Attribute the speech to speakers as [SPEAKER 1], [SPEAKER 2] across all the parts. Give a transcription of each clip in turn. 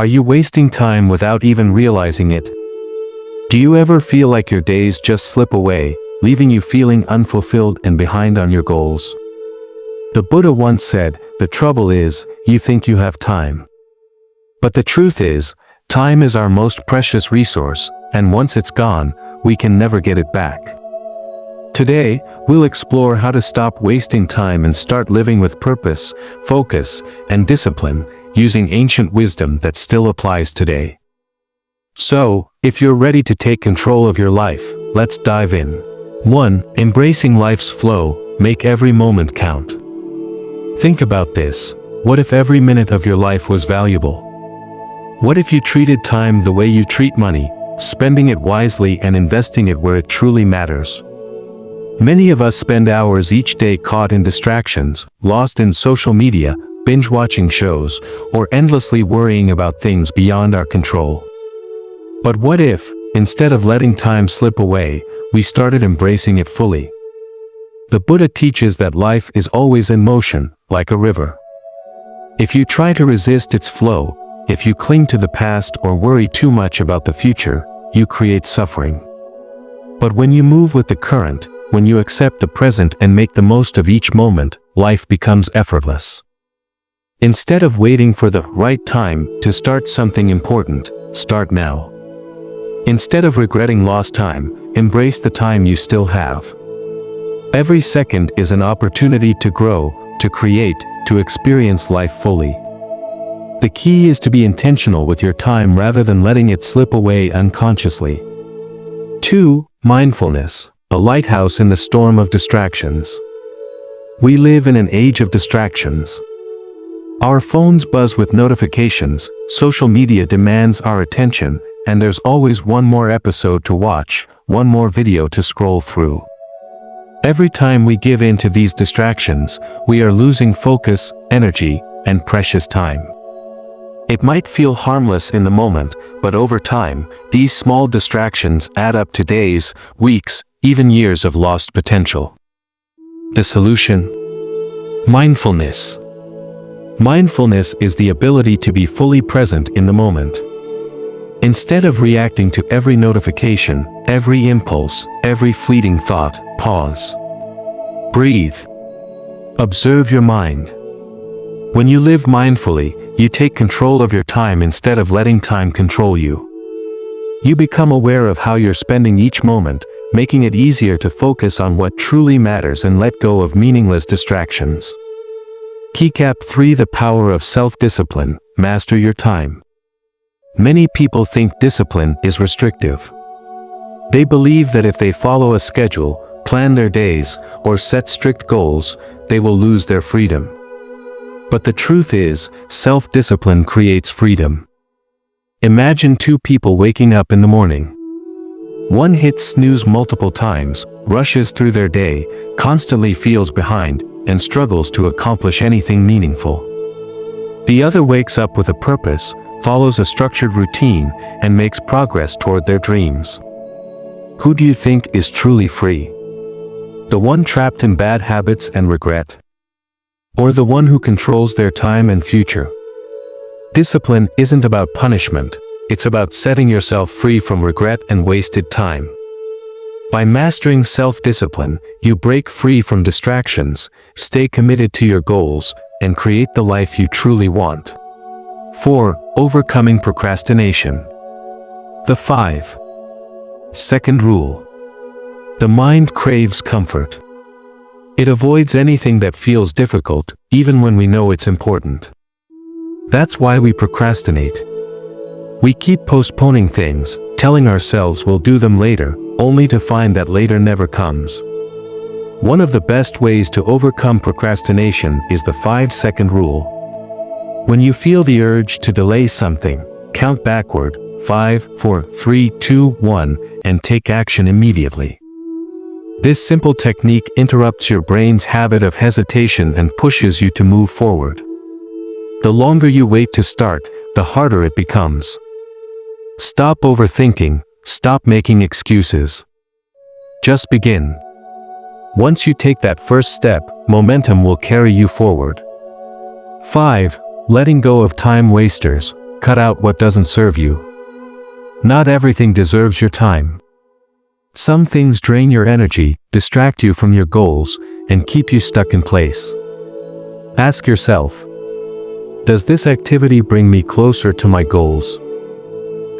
[SPEAKER 1] Are you wasting time without even realizing it? Do you ever feel like your days just slip away, leaving you feeling unfulfilled and behind on your goals? The Buddha once said, "The trouble is, you think you have time. But the truth is, time is our most precious resource, and once it's gone, we can never get it back." Today, we'll explore how to stop wasting time and start living with purpose, focus, and discipline, using ancient wisdom that still applies today. So, if you're ready to take control of your life, let's dive in. 1. Embracing life's flow, make every moment count. Think about this. What if every minute of your life was valuable? What if you treated time the way you treat money, spending it wisely and investing it where it truly matters? Many of us spend hours each day caught in distractions, lost in social media, binge-watching shows, or endlessly worrying about things beyond our control. But what if, instead of letting time slip away, we started embracing it fully? The Buddha teaches that life is always in motion, like a river. If you try to resist its flow, if you cling to the past or worry too much about the future, you create suffering. But when you move with the current, when you accept the present and make the most of each moment, life becomes effortless. Instead of waiting for the right time to start something important, start now. Instead of regretting lost time, embrace the time you still have. Every second is an opportunity to grow, to create, to experience life fully. The key is to be intentional with your time rather than letting it slip away unconsciously. 2. Mindfulness, a lighthouse in the storm of distractions. We live in an age of distractions. Our phones buzz with notifications, social media demands our attention, and there's always one more episode to watch, one more video to scroll through. Every time we give in to these distractions, we are losing focus, energy, and precious time. It might feel harmless in the moment, but over time, these small distractions add up to days, weeks, even years of lost potential. The solution? Mindfulness. Mindfulness is the ability to be fully present in the moment. Instead of reacting to every notification, every impulse, every fleeting thought, pause. Breathe. Observe your mind. When you live mindfully, you take control of your time instead of letting time control you. You become aware of how you're spending each moment, making it easier to focus on what truly matters and let go of meaningless distractions. Keycap 3. The power of self-discipline, master your time. Many people think discipline is restrictive. They believe that if they follow a schedule, plan their days, or set strict goals, they will lose their freedom. But the truth is, self-discipline creates freedom. Imagine two people waking up in the morning. One hits snooze multiple times, rushes through their day, constantly feels behind, and struggles to accomplish anything meaningful. The other wakes up with a purpose, follows a structured routine, and makes progress toward their dreams. Who do you think is truly free? The one trapped in bad habits and regret? Or the one who controls their time and future? Discipline isn't about punishment, it's about setting yourself free from regret and wasted time. By mastering self-discipline, you break free from distractions, stay committed to your goals, and create the life you truly want. 4. Overcoming procrastination. The 5. Second rule. The mind craves comfort. It avoids anything that feels difficult, even when we know it's important. That's why we procrastinate. We keep postponing things, telling ourselves we'll do them later, only to find that later never comes. One of the best ways to overcome procrastination is the 5-second rule. When you feel the urge to delay something, count backward, 5, 4, 3, 2, 1, and take action immediately. This simple technique interrupts your brain's habit of hesitation and pushes you to move forward. The longer you wait to start, the harder it becomes. Stop overthinking, stop making excuses. Just begin. Once you take that first step, momentum will carry you forward. 5. Letting go of time wasters, Cut out what doesn't serve you. Not everything deserves your time. Some things drain your energy, distract you from your goals, and keep you stuck in place. Ask yourself, does this activity bring me closer to my goals?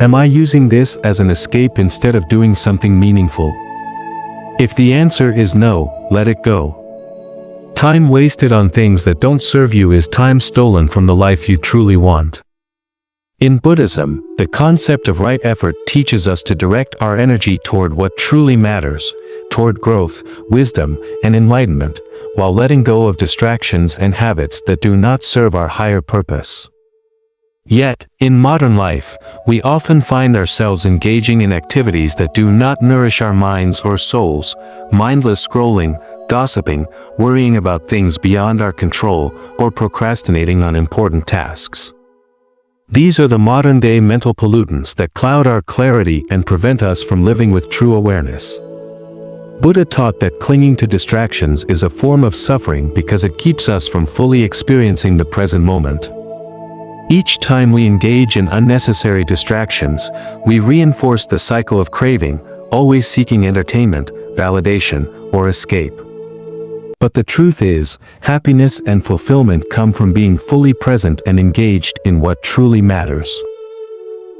[SPEAKER 1] Am I using this as an escape instead of doing something meaningful? If the answer is no, let it go. Time wasted on things that don't serve you is time stolen from the life you truly want. In Buddhism, the concept of right effort teaches us to direct our energy toward what truly matters, toward growth, wisdom, and enlightenment, while letting go of distractions and habits that do not serve our higher purpose. Yet, in modern life, we often find ourselves engaging in activities that do not nourish our minds or souls, mindless scrolling, gossiping, worrying about things beyond our control, or procrastinating on important tasks. These are the modern-day mental pollutants that cloud our clarity and prevent us from living with true awareness. Buddha taught that clinging to distractions is a form of suffering because it keeps us from fully experiencing the present moment. Each time we engage in unnecessary distractions, we reinforce the cycle of craving, always seeking entertainment, validation, or escape. But the truth is, happiness and fulfillment come from being fully present and engaged in what truly matters.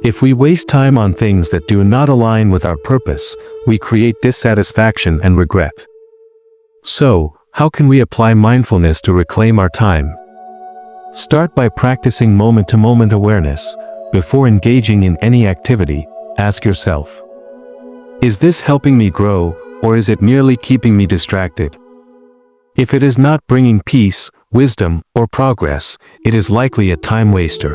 [SPEAKER 1] If we waste time on things that do not align with our purpose, we create dissatisfaction and regret. So, how can we apply mindfulness to reclaim our time? Start by practicing moment-to-moment awareness. Before engaging in any activity, ask yourself, is this helping me grow, or is it merely keeping me distracted? If it is not bringing peace, wisdom, or progress, it is likely a time waster.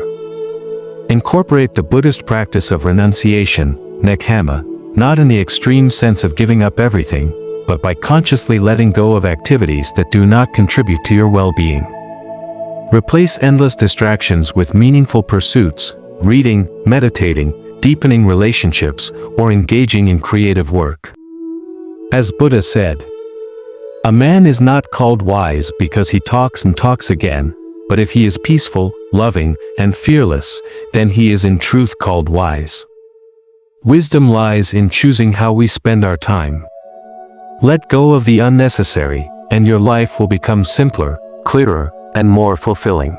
[SPEAKER 1] Incorporate the Buddhist practice of renunciation, nekkhamma, not in the extreme sense of giving up everything, but by consciously letting go of activities that do not contribute to your well-being. Replace endless distractions with meaningful pursuits, reading, meditating, deepening relationships, or engaging in creative work. As Buddha said, "A man is not called wise because he talks and talks again, but if he is peaceful, loving, and fearless, then he is in truth called wise." Wisdom lies in choosing how we spend our time. Let go of the unnecessary, and your life will become simpler, clearer, and more fulfilling.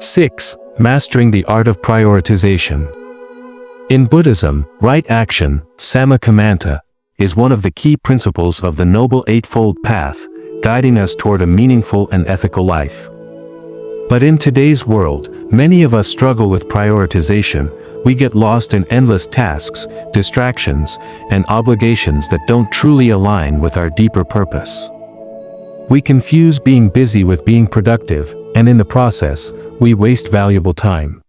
[SPEAKER 1] 6. Mastering the art of prioritization. In Buddhism, right action, sammakamanta, is one of the key principles of the Noble Eightfold Path, guiding us toward a meaningful and ethical life. But in today's world, many of us struggle with prioritization. We get lost in endless tasks, distractions, and obligations that don't truly align with our deeper purpose. We confuse being busy with being productive, and in the process, we waste valuable time.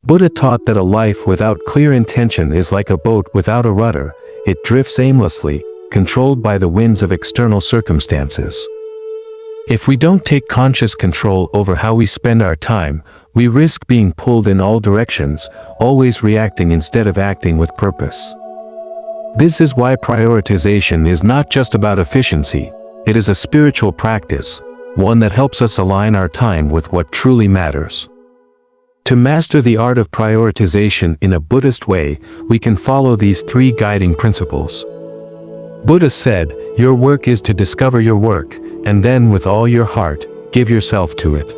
[SPEAKER 1] Buddha taught that a life without clear intention is like a boat without a rudder. It drifts aimlessly, controlled by the winds of external circumstances. If we don't take conscious control over how we spend our time, we risk being pulled in all directions, always reacting instead of acting with purpose. This is why prioritization is not just about efficiency. It is a spiritual practice, one that helps us align our time with what truly matters. To master the art of prioritization in a Buddhist way, we can follow these 3 guiding principles. Buddha said, "Your work is to discover your work, and then with all your heart, give yourself to it."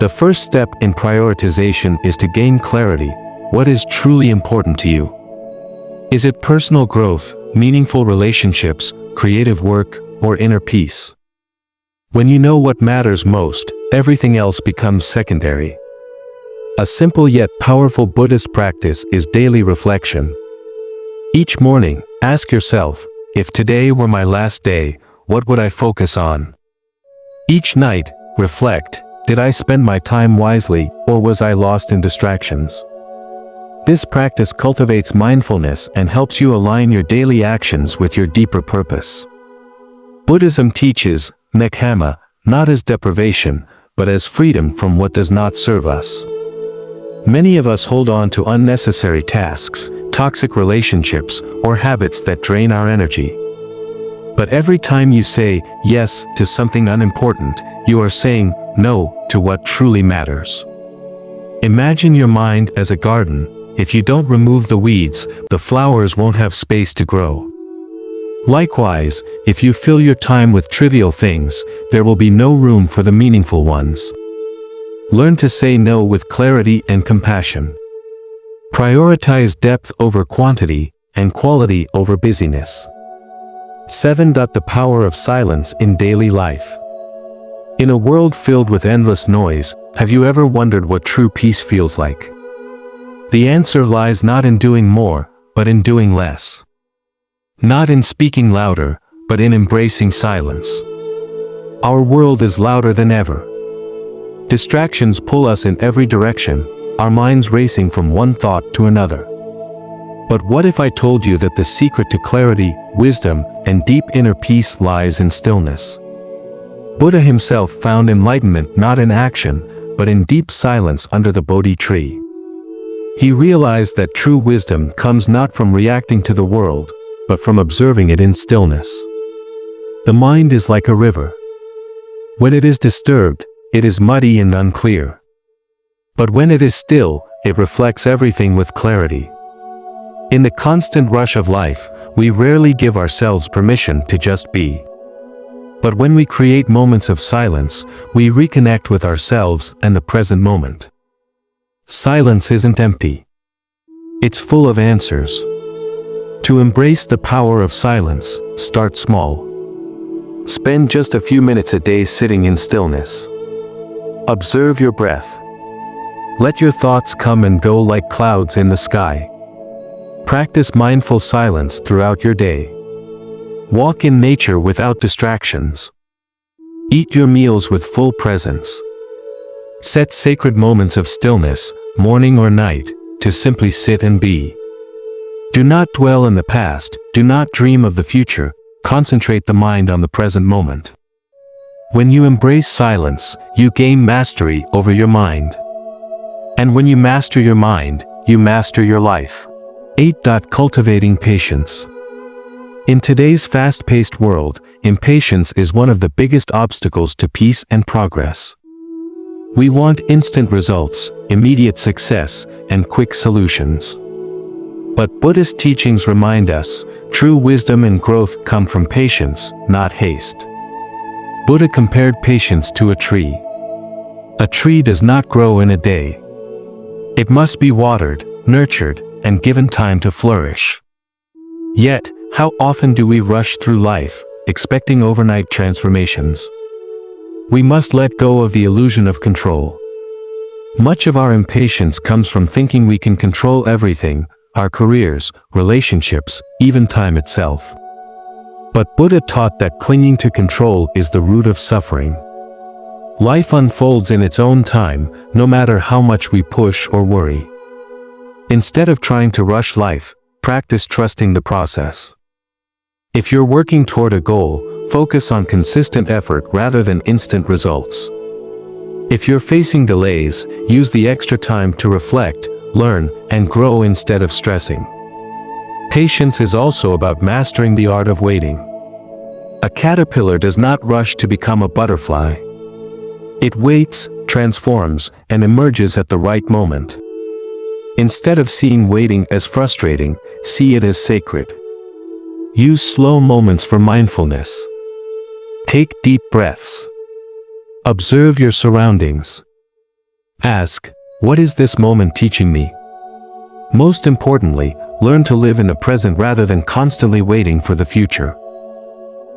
[SPEAKER 1] The first step in prioritization is to gain clarity. What is truly important to you? Is it personal growth, meaningful relationships, creative work, or inner peace? When you know what matters most, everything else becomes secondary. A simple yet powerful Buddhist practice is daily reflection. Each morning, ask yourself, if today were my last day, what would I focus on? Each night, reflect, did I spend my time wisely, or was I lost in distractions? This practice cultivates mindfulness and helps you align your daily actions with your deeper purpose. Buddhism teaches nekkhamma, not as deprivation, but as freedom from what does not serve us. Many of us hold on to unnecessary tasks, toxic relationships, or habits that drain our energy. But every time you say yes to something unimportant, you are saying no to what truly matters. Imagine your mind as a garden. If you don't remove the weeds, the flowers won't have space to grow. Likewise, if you fill your time with trivial things, there will be no room for the meaningful ones. Learn to say no with clarity and compassion. Prioritize depth over quantity, and quality over busyness. 7. The power of silence in daily life. In a world filled with endless noise, have you ever wondered what true peace feels like? The answer lies not in doing more, but in doing less. Not in speaking louder, but in embracing silence. Our world is louder than ever. Distractions pull us in every direction, our minds racing from one thought to another. But what if I told you that the secret to clarity, wisdom, and deep inner peace lies in stillness? Buddha himself found enlightenment not in action, but in deep silence under the Bodhi tree. He realized that true wisdom comes not from reacting to the world, but from observing it in stillness. The mind is like a river. When it is disturbed, it is muddy and unclear. But when it is still, it reflects everything with clarity. In the constant rush of life, we rarely give ourselves permission to just be. But when we create moments of silence, we reconnect with ourselves and the present moment. Silence isn't empty. It's full of answers. To embrace the power of silence, start small. Spend just a few minutes a day sitting in stillness. Observe your breath. Let your thoughts come and go like clouds in the sky. Practice mindful silence throughout your day. Walk in nature without distractions. Eat your meals with full presence. Set sacred moments of stillness, morning or night, to simply sit and be. Do not dwell in the past, do not dream of the future, concentrate the mind on the present moment. When you embrace silence, you gain mastery over your mind. And when you master your mind, you master your life. 8. Cultivating patience. In today's fast-paced world, impatience is one of the biggest obstacles to peace and progress. We want instant results, immediate success, and quick solutions. But Buddhist teachings remind us, true wisdom and growth come from patience, not haste. Buddha compared patience to a tree. A tree does not grow in a day. It must be watered, nurtured, and given time to flourish. Yet, how often do we rush through life, expecting overnight transformations? We must let go of the illusion of control. Much of our impatience comes from thinking we can control everything, our careers, relationships, even time itself. But Buddha taught that clinging to control is the root of suffering. Life unfolds in its own time, no matter how much we push or worry. Instead of trying to rush life, practice trusting the process. If you're working toward a goal, focus on consistent effort rather than instant results. If you're facing delays, use the extra time to reflect, learn, and grow instead of stressing. Patience is also about mastering the art of waiting. A caterpillar does not rush to become a butterfly. It waits, transforms, and emerges at the right moment. Instead of seeing waiting as frustrating, see it as sacred. Use slow moments for mindfulness. Take deep breaths. Observe your surroundings. Ask, what is this moment teaching me? Most importantly, learn to live in the present rather than constantly waiting for the future.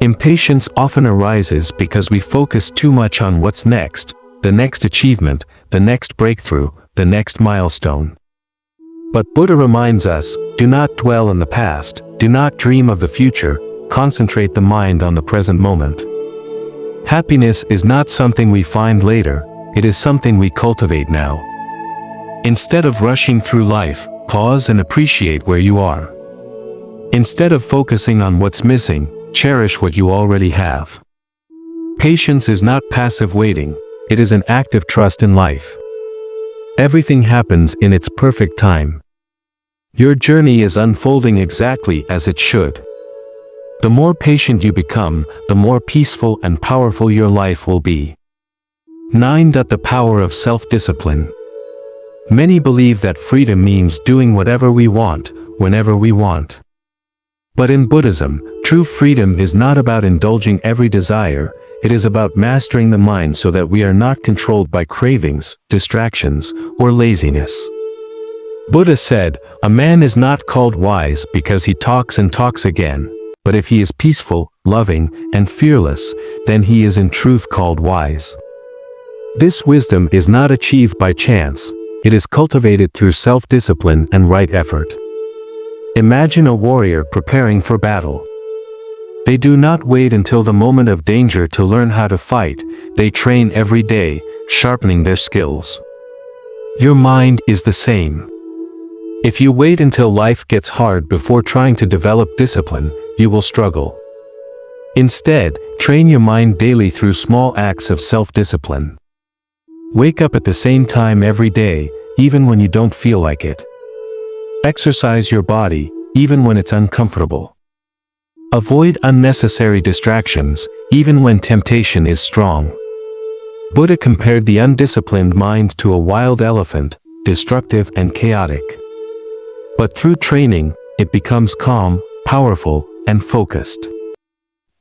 [SPEAKER 1] Impatience often arises because we focus too much on what's next, the next achievement, the next breakthrough, the next milestone. But Buddha reminds us, do not dwell in the past, do not dream of the future, concentrate the mind on the present moment. Happiness is not something we find later, it is something we cultivate now. Instead of rushing through life, pause and appreciate where you are. Instead of focusing on what's missing, cherish what you already have. Patience is not passive waiting, it is an active trust in life. Everything happens in its perfect time. Your journey is unfolding exactly as it should. The more patient you become, the more peaceful and powerful your life will be. 9. The power of self-discipline. Many believe that freedom means doing whatever we want, whenever we want. But in Buddhism, true freedom is not about indulging every desire, it is about mastering the mind so that we are not controlled by cravings, distractions, or laziness. Buddha said, "A man is not called wise because he talks and talks again, but if he is peaceful, loving, and fearless, then he is in truth called wise." This wisdom is not achieved by chance, it is cultivated through self-discipline and right effort. Imagine a warrior preparing for battle. They do not wait until the moment of danger to learn how to fight, they train every day, sharpening their skills. Your mind is the same. If you wait until life gets hard before trying to develop discipline, you will struggle. Instead, train your mind daily through small acts of self-discipline. Wake up at the same time every day, even when you don't feel like it. Exercise your body, even when it's uncomfortable. Avoid unnecessary distractions, even when temptation is strong. Buddha compared the undisciplined mind to a wild elephant, destructive and chaotic. But through training, it becomes calm, powerful, and focused.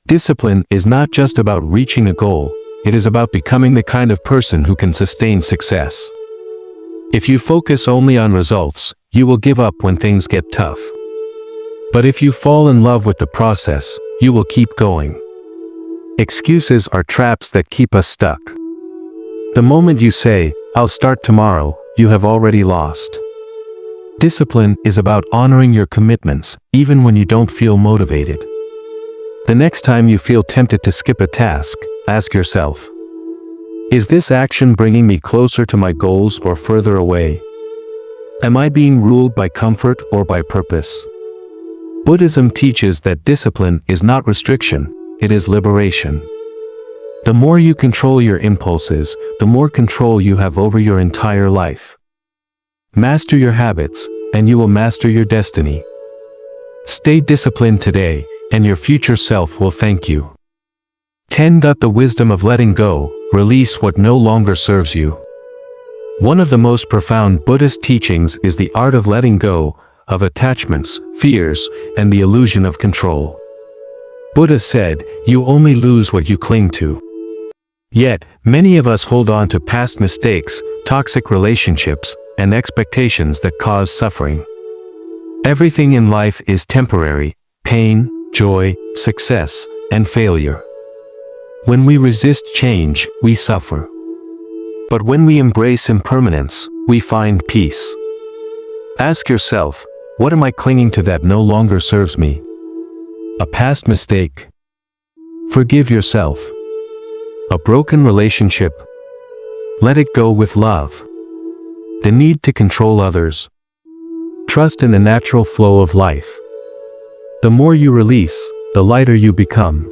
[SPEAKER 1] Discipline is not just about reaching a goal, it is about becoming the kind of person who can sustain success. If you focus only on results, you will give up when things get tough. But if you fall in love with the process, you will keep going. Excuses are traps that keep us stuck. The moment you say, "I'll start tomorrow," you have already lost. Discipline is about honoring your commitments, even when you don't feel motivated. The next time you feel tempted to skip a task, ask yourself, is this action bringing me closer to my goals or further away? Am I being ruled by comfort or by purpose? Buddhism teaches that discipline is not restriction, it is liberation. The more you control your impulses, the more control you have over your entire life. Master your habits, and you will master your destiny. Stay disciplined today, and your future self will thank you. 10. The wisdom of letting go, release what no longer serves you. One of the most profound Buddhist teachings is the art of letting go, of attachments, fears, and the illusion of control. Buddha said, "You only lose what you cling to." Yet, many of us hold on to past mistakes, toxic relationships, and expectations that cause suffering. Everything in life is temporary: pain, joy, success, and failure. When we resist change, we suffer. But when we embrace impermanence, we find peace. Ask yourself, what am I clinging to that no longer serves me? A past mistake? Forgive yourself. A broken relationship? Let it go with love. The need to control others? Trust in the natural flow of life. The more you release, the lighter you become.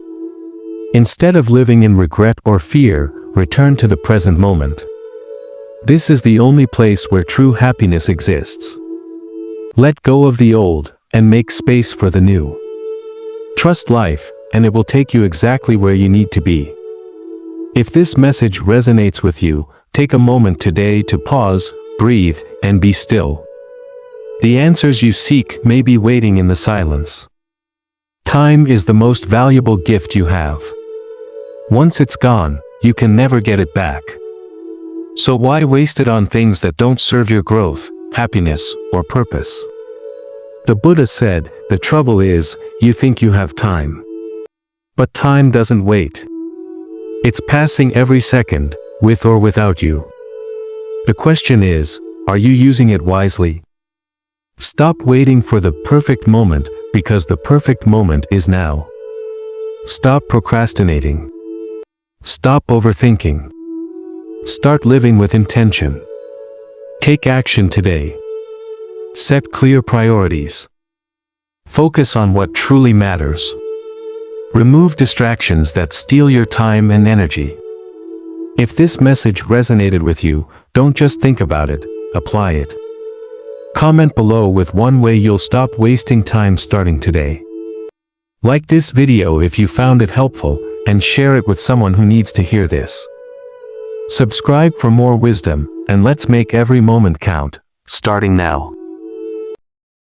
[SPEAKER 1] Instead of living in regret or fear, return to the present moment. This is the only place where true happiness exists. Let go of the old, and make space for the new. Trust life, and it will take you exactly where you need to be. If this message resonates with you, take a moment today to pause, breathe, and be still. The answers you seek may be waiting in the silence. Time is the most valuable gift you have. Once it's gone, you can never get it back. So why waste it on things that don't serve your growth, happiness, or purpose? The Buddha said, the trouble is, you think you have time. But time doesn't wait. It's passing every second, with or without you. The question is, are you using it wisely? Stop waiting for the perfect moment, because the perfect moment is now. Stop procrastinating. Stop overthinking. Start living with intention. Take action today. Set clear priorities. Focus on what truly matters. Remove distractions that steal your time and energy. If this message resonated with you, don't just think about it, apply it. Comment below with one way you'll stop wasting time starting today. Like this video if you found it helpful, and share it with someone who needs to hear this. Subscribe for more wisdom, And let's make every moment count.
[SPEAKER 2] Starting now.